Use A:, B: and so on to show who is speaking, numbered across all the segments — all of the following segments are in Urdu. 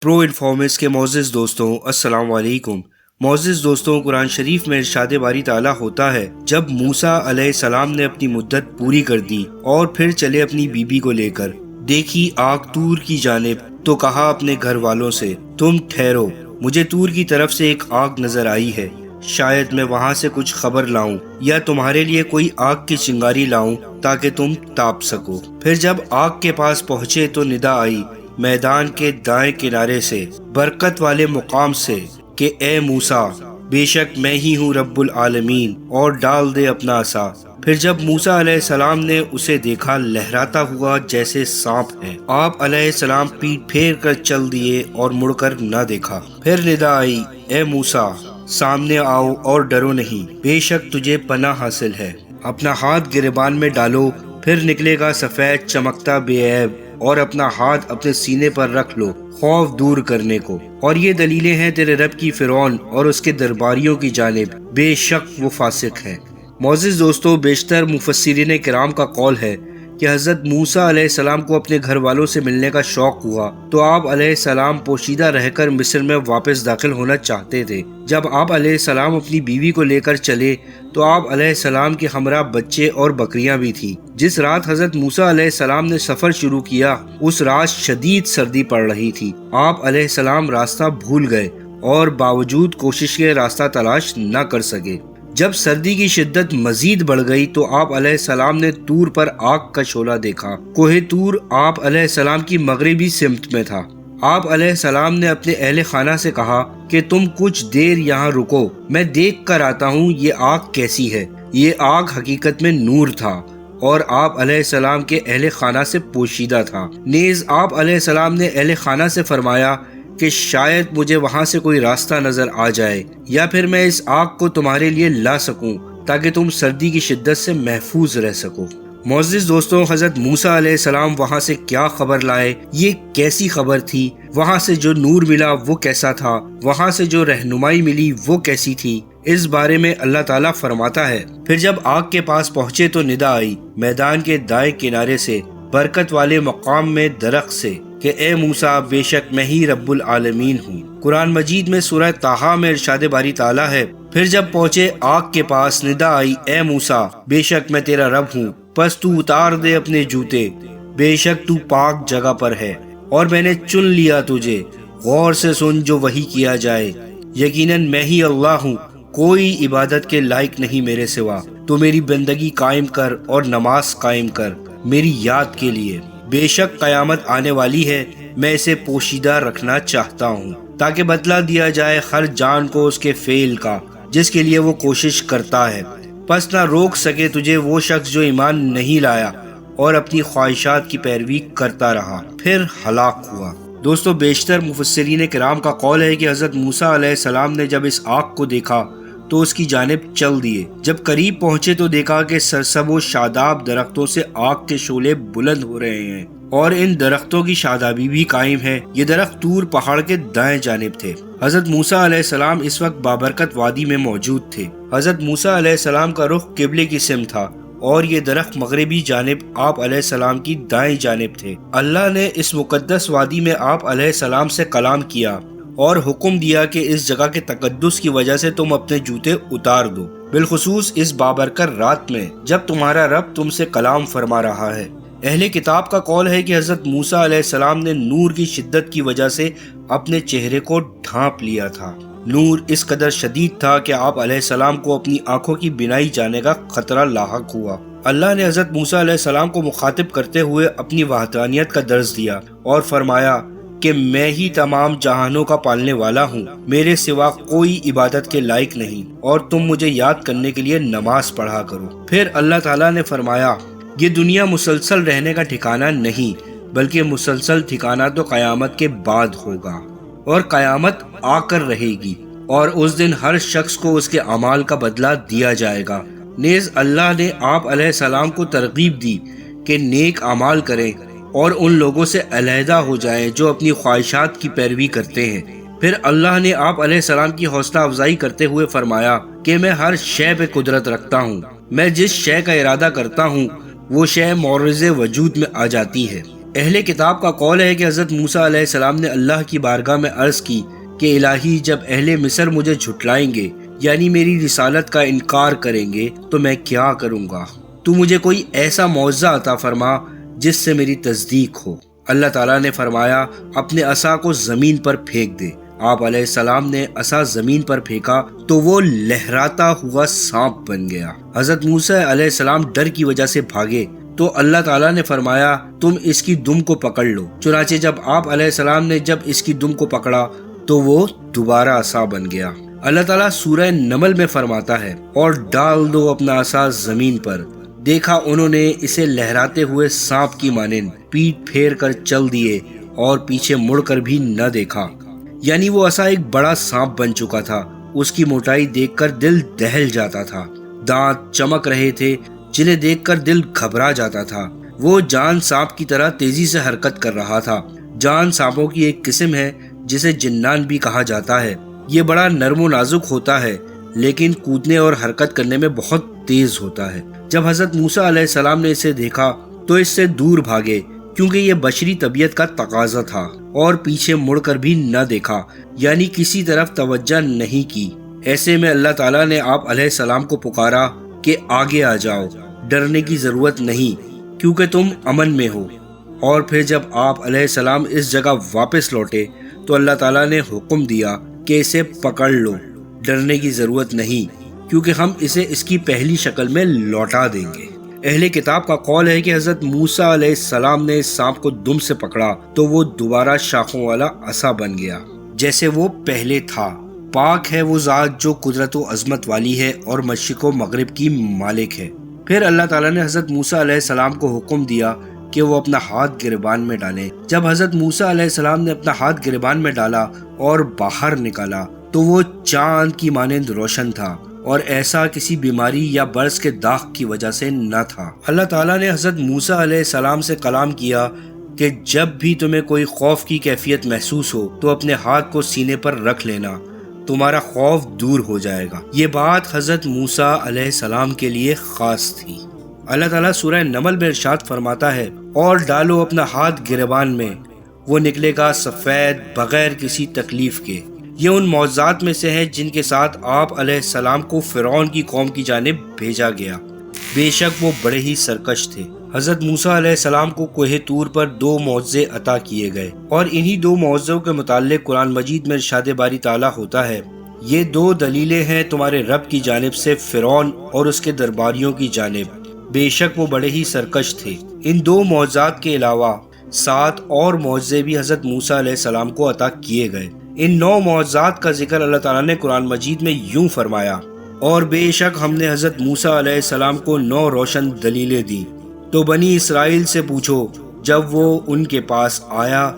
A: پرو انفارمرز کے معزز دوستوں السلام علیکم۔ معزز دوستوں، قرآن شریف میں ارشاد باری تعالیٰ ہوتا ہے، جب موسیٰ علیہ السلام نے اپنی مدت پوری کر دی اور پھر چلے اپنی بیوی کو لے کر، دیکھی آگ طور کی جانب، تو کہا اپنے گھر والوں سے، تم ٹھہرو، مجھے طور کی طرف سے ایک آگ نظر آئی ہے، شاید میں وہاں سے کچھ خبر لاؤں یا تمہارے لیے کوئی آگ کی چنگاری لاؤں تاکہ تم تاپ سکو۔ پھر جب آگ کے پاس پہنچے تو ندا آئی میدان کے دائیں کنارے سے، برکت والے مقام سے، کہ اے موسیٰ، بے شک میں ہی ہوں رب العالمین، اور ڈال دے اپنا عصا۔ پھر جب موسیٰ علیہ السلام نے اسے دیکھا، لہراتا ہوا جیسے سانپ ہے، آپ علیہ السلام پیٹ پھیر کر چل دیے اور مڑ کر نہ دیکھا۔ پھر ندا آئی، اے موسیٰ، سامنے آؤ اور ڈرو نہیں، بے شک تجھے پناہ حاصل ہے، اپنا ہاتھ گریبان میں ڈالو، پھر نکلے گا سفید چمکتا بے عیب، اور اپنا ہاتھ اپنے سینے پر رکھ لو خوف دور کرنے کو، اور یہ دلیلیں ہیں تیرے رب کی فرعون اور اس کے درباریوں کی جانب، بے شک وہ فاسق ہے۔ معزز دوستو، بیشتر مفسرین کرام کا قول ہے کہ حضرت موسیٰ علیہ السلام کو اپنے گھر والوں سے ملنے کا شوق ہوا تو آپ علیہ السلام پوشیدہ رہ کر مصر میں واپس داخل ہونا چاہتے تھے۔ جب آپ علیہ السلام اپنی بیوی کو لے کر چلے تو آپ علیہ السلام کے ہمراہ بچے اور بکریاں بھی تھیں۔ جس رات حضرت موسیٰ علیہ السلام نے سفر شروع کیا، اس رات شدید سردی پڑ رہی تھی۔ آپ علیہ السلام راستہ بھول گئے اور باوجود کوشش کے راستہ تلاش نہ کر سکے۔ جب سردی کی شدت مزید بڑھ گئی تو آپ علیہ السلام نے طور پر آگ کا شعلہ دیکھا۔ کوہ طور آپ علیہ السلام کی مغربی سمت میں تھا۔ آپ علیہ السلام نے اپنے اہل خانہ سے کہا کہ تم کچھ دیر یہاں رکو، میں دیکھ کر آتا ہوں یہ آگ کیسی ہے۔ یہ آگ حقیقت میں نور تھا اور آپ علیہ السلام کے اہل خانہ سے پوشیدہ تھا۔ نیز آپ علیہ السلام نے اہل خانہ سے فرمایا کہ شاید مجھے وہاں سے کوئی راستہ نظر آ جائے یا پھر میں اس آگ کو تمہارے لیے لا سکوں تاکہ تم سردی کی شدت سے محفوظ رہ سکو۔ معزز دوستوں، حضرت موسیٰ علیہ السلام وہاں سے کیا خبر لائے، یہ کیسی خبر تھی، وہاں سے جو نور ملا وہ کیسا تھا، وہاں سے جو رہنمائی ملی وہ کیسی تھی، اس بارے میں اللہ تعالیٰ فرماتا ہے، پھر جب آگ کے پاس پہنچے تو ندا آئی میدان کے دائیں کنارے سے، برکت والے مقام میں درخت سے، کہ اے موسیٰ، بے شک میں ہی رب العالمین ہوں۔ قرآن مجید میں سورہ طٰہٰ میں ارشاد باری تعالیٰ ہے، پھر جب پہنچے آگ کے پاس ندا آئی، اے موسیٰ، بے شک میں تیرا رب ہوں، پس تو اتار دے اپنے جوتے، بے شک تو پاک جگہ پر ہے، اور میں نے چن لیا تجھے، غور سے سن جو وحی کیا جائے، یقیناً میں ہی اللہ ہوں، کوئی عبادت کے لائق نہیں میرے سوا، تو میری بندگی قائم کر اور نماز قائم کر میری یاد کے لیے، بے شک قیامت آنے والی ہے، میں اسے پوشیدہ رکھنا چاہتا ہوں تاکہ بدلہ دیا جائے ہر جان کو اس کے فعل کا جس کے لیے وہ کوشش کرتا ہے، پس نہ روک سکے تجھے وہ شخص جو ایمان نہیں لایا اور اپنی خواہشات کی پیروی کرتا رہا، پھر ہلاک ہوا۔ دوستو، بیشتر مفسرین کرام کا قول ہے کہ حضرت موسیٰ علیہ السلام نے جب اس آگ کو دیکھا تو اس کی جانب چل دیے۔ جب قریب پہنچے تو دیکھا کہ سرسب و شاداب درختوں سے آگ کے شعلے بلند ہو رہے ہیں اور ان درختوں کی شادابی بھی قائم ہے۔ یہ درخت طور پہاڑ کے دائیں جانب تھے۔ حضرت موسیٰ علیہ السلام اس وقت بابرکت وادی میں موجود تھے۔ حضرت موسیٰ علیہ السلام کا رخ قبلے کی سمت تھا اور یہ درخت مغربی جانب آپ علیہ السلام کی دائیں جانب تھے۔ اللہ نے اس مقدس وادی میں آپ علیہ السلام سے کلام کیا اور حکم دیا کہ اس جگہ کے تقدس کی وجہ سے تم اپنے جوتے اتار دو، بالخصوص اس بابرکت رات میں جب تمہارا رب تم سے کلام فرما رہا ہے۔ اہل کتاب کا قول ہے کہ حضرت موسیٰ علیہ السلام نے نور کی شدت کی وجہ سے اپنے چہرے کو ڈھانپ لیا تھا۔ نور اس قدر شدید تھا کہ آپ علیہ السلام کو اپنی آنکھوں کی بینائی جانے کا خطرہ لاحق ہوا۔ اللہ نے حضرت موسیٰ علیہ السلام کو مخاطب کرتے ہوئے اپنی وحدانیت کا درس دیا اور فرمایا کہ میں ہی تمام جہانوں کا پالنے والا ہوں، میرے سوا کوئی عبادت کے لائق نہیں، اور تم مجھے یاد کرنے کے لیے نماز پڑھا کرو۔ پھر اللہ تعالیٰ نے فرمایا، یہ دنیا مسلسل رہنے کا ٹھکانہ نہیں، بلکہ مسلسل ٹھکانہ تو قیامت کے بعد ہوگا، اور قیامت آ کر رہے گی، اور اس دن ہر شخص کو اس کے اعمال کا بدلہ دیا جائے گا۔ نیز اللہ نے آپ علیہ السلام کو ترغیب دی کہ نیک اعمال کریں اور ان لوگوں سے علیحدہ ہو جائیں جو اپنی خواہشات کی پیروی کرتے ہیں۔ پھر اللہ نے آپ علیہ السلام کی حوصلہ افزائی کرتے ہوئے فرمایا کہ میں ہر شے پہ قدرت رکھتا ہوں، میں جس شے کا ارادہ کرتا ہوں وہ شے معرض وجود میں آ جاتی ہے۔ اہل کتاب کا قول ہے کہ حضرت موسیٰ علیہ السلام نے اللہ کی بارگاہ میں عرض کی کہ الہی، جب اہل مصر مجھے جھٹلائیں گے یعنی میری رسالت کا انکار کریں گے تو میں کیا کروں گا؟ تو مجھے کوئی ایسا معجزہ عطا فرما جس سے میری تصدیق ہو۔ اللہ تعالیٰ نے فرمایا اپنے عصا کو زمین پر پھینک دے۔ آپ علیہ السلام نے عصا زمین پر پھینکا تو وہ لہراتا ہوا سانپ بن گیا۔ حضرت موسیٰ علیہ السلام ڈر کی وجہ سے بھاگے تو اللہ تعالیٰ نے فرمایا تم اس کی دم کو پکڑ لو۔ چنانچہ جب آپ علیہ السلام نے اس کی دم کو پکڑا تو وہ دوبارہ عصا بن گیا۔ اللہ تعالیٰ سورہ نمل میں فرماتا ہے اور ڈال دو اپنا عصا زمین پر، دیکھا انہوں نے اسے لہراتے ہوئے سانپ کی مانند پیٹ پھیر کر چل دیے اور پیچھے مڑ کر بھی نہ دیکھا۔ یعنی وہ عصا ایک بڑا سانپ بن چکا تھا۔ اس کی موٹائی دیکھ کر دل دہل جاتا تھا، دانت چمک رہے تھے جنہیں دیکھ کر دل گھبرا جاتا تھا۔ وہ جان سانپ کی طرح تیزی سے حرکت کر رہا تھا۔ جان سانپوں کی ایک قسم ہے جسے جنان بھی کہا جاتا ہے۔ یہ بڑا نرم و نازک ہوتا ہے لیکن کودنے اور حرکت کرنے میں بہت تیز ہوتا ہے۔ جب حضرت موسیٰ علیہ السلام نے اسے دیکھا تو اس سے دور بھاگے کیونکہ یہ بشری طبیعت کا تقاضا تھا، اور پیچھے مڑ کر بھی نہ دیکھا، یعنی کسی طرف توجہ نہیں کی۔ ایسے میں اللہ تعالیٰ نے آپ علیہ السلام کو پکارا کہ آگے آ جاؤ، ڈرنے کی ضرورت نہیں کیونکہ تم امن میں ہو۔ اور پھر جب آپ علیہ السلام اس جگہ واپس لوٹے تو اللہ تعالیٰ نے حکم دیا کہ اسے پکڑ لو، ڈرنے کی ضرورت نہیں کیونکہ ہم اسے اس کی پہلی شکل میں لوٹا دیں گے۔ اہل کتاب کا قول ہے کہ حضرت موسیٰ علیہ السلام نے اس سانپ کو دم سے پکڑا تو وہ دوبارہ شاخوں والا عصا بن گیا جیسے وہ پہلے تھا۔ پاک ہے وہ ذات جو قدرت و عظمت والی ہے اور مشرق و مغرب کی مالک ہے۔ پھر اللہ تعالیٰ نے حضرت موسیٰ علیہ السلام کو حکم دیا کہ وہ اپنا ہاتھ گریبان میں ڈالیں۔ جب حضرت موسیٰ علیہ السلام نے اپنا ہاتھ گریبان میں ڈالا اور باہر نکالا تو وہ چاند کی مانند روشن تھا اور ایسا کسی بیماری یا برس کے داغ کی وجہ سے نہ تھا۔ اللہ تعالیٰ نے حضرت موسیٰ علیہ السلام سے کلام کیا کہ جب بھی تمہیں کوئی خوف کی کیفیت محسوس ہو تو اپنے ہاتھ کو سینے پر رکھ لینا، تمہارا خوف دور ہو جائے گا۔ یہ بات حضرت موسیٰ علیہ السلام کے لیے خاص تھی۔ اللہ تعالیٰ سورہ نمل میں ارشاد فرماتا ہے اور ڈالو اپنا ہاتھ گریبان میں، وہ نکلے گا سفید بغیر کسی تکلیف کے۔ یہ ان معجزات میں سے ہے جن کے ساتھ آپ علیہ السلام کو فرعون کی قوم کی جانب بھیجا گیا۔ بے شک وہ بڑے ہی سرکش تھے۔ حضرت موسیٰ علیہ السلام کو کوہ طور پر 2 معجزے عطا کیے گئے اور انہی 2 معجزوں کے متعلق قرآن مجید میں ارشاد باری تعالیٰ ہوتا ہے، یہ 2 دلیلیں ہیں تمہارے رب کی جانب سے فرعون اور اس کے درباریوں کی جانب، بے شک وہ بڑے ہی سرکش تھے۔ ان 2 معجزات کے علاوہ 7 اور معجزے بھی حضرت موسیٰ علیہ السلام کو عطا کیے گئے۔ ان 9 معجزات کا ذکر اللہ تعالیٰ نے قرآن مجید میں یوں فرمایا، اور بے شک ہم نے حضرت موسیٰ علیہ السلام کو 9 روشن دلیلیں دیں۔ تو بنی اسرائیل سے پوچھو، جب وہ ان کے پاس آیا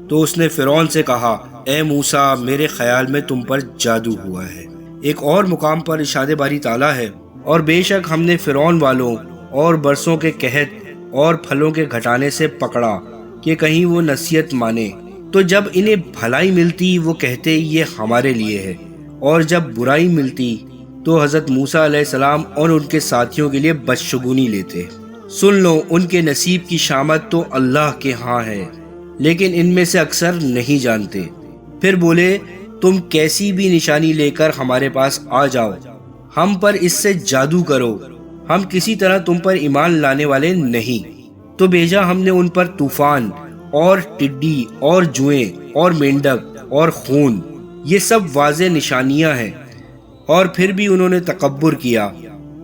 A: تو اس نے فرعون سے کہا، اے موسیٰ میرے خیال میں تم پر جادو ہوا ہے۔ ایک اور مقام پر ارشاد باری تعالیٰ ہے، اور بے شک ہم نے فرعون والوں اور برسوں کے قحط اور پھلوں کے گھٹانے سے پکڑا کہ کہیں وہ نصیحت مانے، تو جب انہیں بھلائی ملتی وہ کہتے یہ ہمارے لیے ہے، اور جب برائی ملتی تو حضرت موسیٰ علیہ السلام اور ان کے ساتھیوں کے لیے بدشگونی لیتے۔ سن لو ان کے نصیب کی شامت تو اللہ کے ہاں ہے، لیکن ان میں سے اکثر نہیں جانتے۔ پھر بولے تم کیسی بھی نشانی لے کر ہمارے پاس آ جاؤ، ہم پر اس سے جادو کرو، ہم کسی طرح تم پر ایمان لانے والے نہیں۔ تو بھیجا ہم نے ان پر طوفان اور ٹڈی اور جوئیں اور مینڈک اور خون، یہ سب واضح نشانیاں ہیں، اور پھر بھی انہوں نے تکبر کیا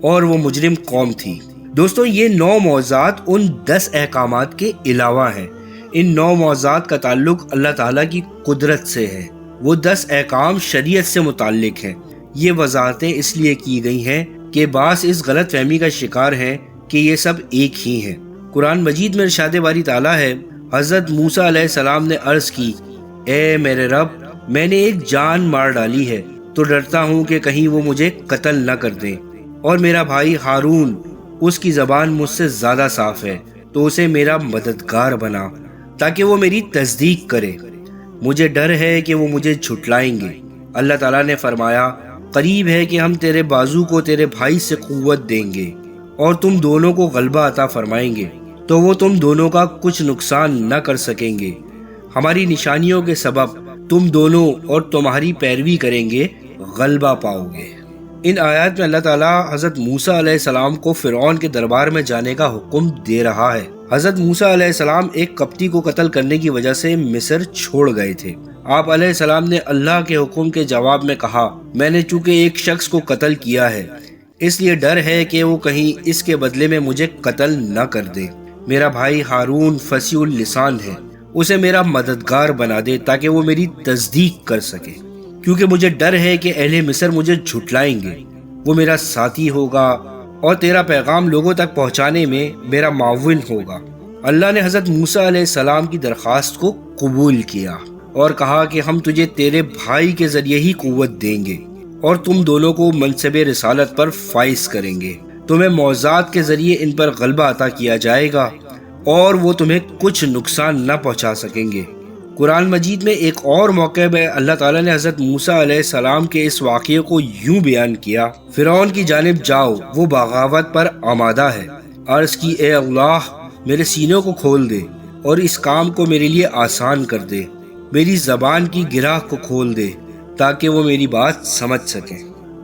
A: اور وہ مجرم قوم تھی۔ دوستو یہ 9 معجزات ان 10 احکامات کے علاوہ ہیں۔ ان 9 معجزات کا تعلق اللہ تعالیٰ کی قدرت سے ہے۔ وہ 10 احکام شریعت سے متعلق ہیں۔ یہ وضاحتیں اس لیے کی گئی ہیں کہ بعض اس غلط فہمی کا شکار ہیں کہ یہ سب ایک ہی ہیں۔ قرآن مجید میں ارشاد باری تعالیٰ ہے، حضرت موسیٰ علیہ السلام نے عرض کی، اے میرے رب میں نے ایک جان مار ڈالی ہے تو ڈرتا ہوں کہ کہیں وہ مجھے قتل نہ کر دیں، اور میرا بھائی ہارون اس کی زبان مجھ سے زیادہ صاف ہے تو اسے میرا مددگار بنا تاکہ وہ میری تصدیق کرے، مجھے ڈر ہے کہ وہ مجھے جھٹلائیں گے۔ اللہ تعالیٰ نے فرمایا، قریب ہے کہ ہم تیرے بازو کو تیرے بھائی سے قوت دیں گے اور تم دونوں کو غلبہ عطا فرمائیں گے، تو وہ تم دونوں کا کچھ نقصان نہ کر سکیں گے۔ ہماری نشانیوں کے سبب تم دونوں اور تمہاری پیروی کریں گے، غلبہ پاؤ گے۔ ان آیات میں اللہ تعالیٰ حضرت موسیٰ علیہ السلام کو فرعون کے دربار میں جانے کا حکم دے رہا ہے۔ حضرت موسیٰ علیہ السلام ایک قبطی کو قتل کرنے کی وجہ سے مصر چھوڑ گئے تھے۔ آپ علیہ السلام نے اللہ کے حکم کے جواب میں کہا، میں نے چونکہ ایک شخص کو قتل کیا ہے، اس لیے ڈر ہے کہ وہ کہیں اس کے بدلے میں مجھے قتل نہ کر دے۔ میرا بھائی ہارون فصیح اللسان ہے، اسے میرا مددگار بنا دے تاکہ وہ میری تصدیق کر سکے، کیونکہ مجھے ڈر ہے کہ اہل مصر مجھے جھٹلائیں گے۔ وہ میرا ساتھی ہوگا اور تیرا پیغام لوگوں تک پہنچانے میں میرا معاون ہوگا۔ اللہ نے حضرت موسیٰ علیہ السلام کی درخواست کو قبول کیا اور کہا کہ ہم تجھے تیرے بھائی کے ذریعے ہی قوت دیں گے اور تم دونوں کو منصب رسالت پر فائز کریں گے۔ تمہیں معجزات کے ذریعے ان پر غلبہ عطا کیا جائے گا اور وہ تمہیں کچھ نقصان نہ پہنچا سکیں گے۔ قرآن مجید میں ایک اور موقع میں اللہ تعالیٰ نے حضرت موسیٰ علیہ السلام کے اس واقعے کو یوں بیان کیا، فرعون کی جانب جاؤ، وہ بغاوت پر آمادہ ہے۔ عرض کی، اے اللہ میرے سینوں کو کھول دے اور اس کام کو میرے لیے آسان کر دے، میری زبان کی گرہ کو کھول دے تاکہ وہ میری بات سمجھ سکیں۔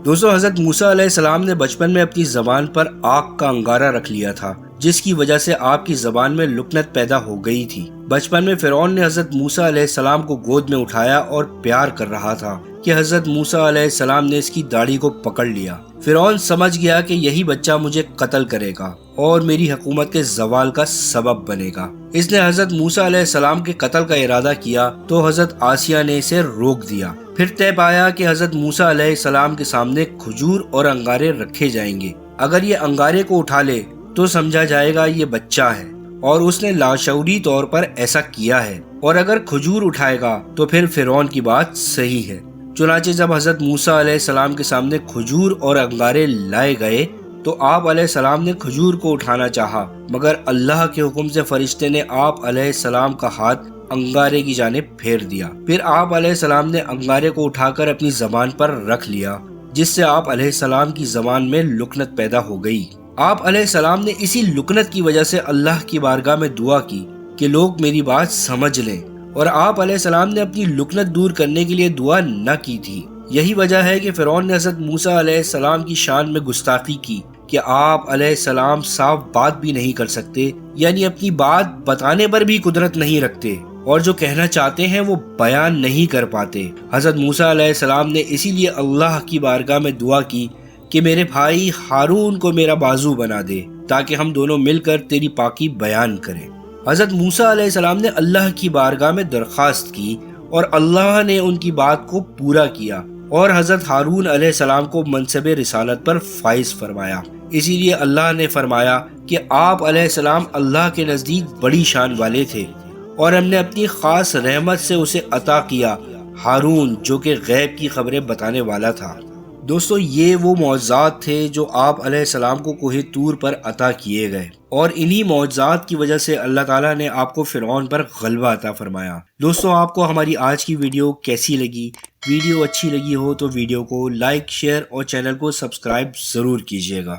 A: دوستو، حضرت موسیٰ علیہ السلام نے بچپن میں اپنی زبان پر آگ کا انگارہ رکھ لیا تھا، جس کی وجہ سے آپ کی زبان میں لکنت پیدا ہو گئی تھی۔ بچپن میں فرعون نے حضرت موسیٰ علیہ السلام کو گود میں اٹھایا اور پیار کر رہا تھا کہ حضرت موسیٰ علیہ السلام نے اس کی داڑھی کو پکڑ لیا۔ فرعون سمجھ گیا کہ یہی بچہ مجھے قتل کرے گا اور میری حکومت کے زوال کا سبب بنے گا۔ اس نے حضرت موسیٰ علیہ السلام کے قتل کا ارادہ کیا تو حضرت آسیہ نے اسے روک دیا۔ پھر طے پایا کہ حضرت موسیٰ علیہ السلام کے سامنے کھجور اور انگارے رکھے جائیں گے۔ اگر یہ انگارے کو اٹھا لے تو سمجھا جائے گا یہ بچہ ہے، اور اس نے لاشعوری طور پر ایسا کیا ہے، اور اگر کھجور اٹھائے گا تو پھر فرعون کی بات صحیح ہے۔ چنانچہ جب حضرت موسیٰ علیہ السلام کے سامنے کھجور اور انگارے لائے گئے تو آپ علیہ السلام نے کھجور کو اٹھانا چاہا، مگر اللہ کے حکم سے فرشتے نے آپ علیہ السلام کا ہاتھ انگارے کی جانب پھیر دیا۔ پھر آپ علیہ السلام نے انگارے کو اٹھا کر اپنی زبان پر رکھ لیا، جس سے آپ علیہ السلام کی زبان میں لکنت پیدا ہو گئی۔ آپ علیہ السلام نے اسی لکنت کی وجہ سے اللہ کی بارگاہ میں دعا کی کہ لوگ میری بات سمجھ لیں، اور آپ علیہ السلام نے اپنی لکنت دور کرنے کے لیے دعا نہ کی تھی۔ یہی وجہ ہے کہ فرعون نے حضرت موسیٰ علیہ السلام کی شان میں گستاخی کی کہ آپ علیہ السلام صاف بات بھی نہیں کر سکتے، یعنی اپنی بات بتانے پر بھی قدرت نہیں رکھتے، اور جو کہنا چاہتے ہیں وہ بیان نہیں کر پاتے۔ حضرت موسیٰ علیہ السلام نے اسی لیے اللہ کی بارگاہ میں دعا کی کہ میرے بھائی ہارون کو میرا بازو بنا دے تاکہ ہم دونوں مل کر تیری پاکی بیان کریں۔ حضرت موسیٰ علیہ السلام نے اللہ کی بارگاہ میں درخواست کی اور اللہ نے ان کی بات کو پورا کیا اور حضرت ہارون علیہ السلام کو منصب رسالت پر فائز فرمایا۔ اسی لیے اللہ نے فرمایا کہ آپ علیہ السلام اللہ کے نزدیک بڑی شان والے تھے اور ہم نے اپنی خاص رحمت سے اسے عطا کیا ہارون، جو کہ غیب کی خبریں بتانے والا تھا۔ دوستو، یہ وہ معجزات تھے جو آپ علیہ السلام کو کوہ طور پر عطا کیے گئے، اور انہی معجزات کی وجہ سے اللہ تعالیٰ نے آپ کو فرعون پر غلبہ عطا فرمایا۔ دوستو، آپ کو ہماری آج کی ویڈیو کیسی لگی؟ ویڈیو اچھی لگی ہو تو ویڈیو کو لائک، شیئر اور چینل کو سبسکرائب ضرور کیجیے گا۔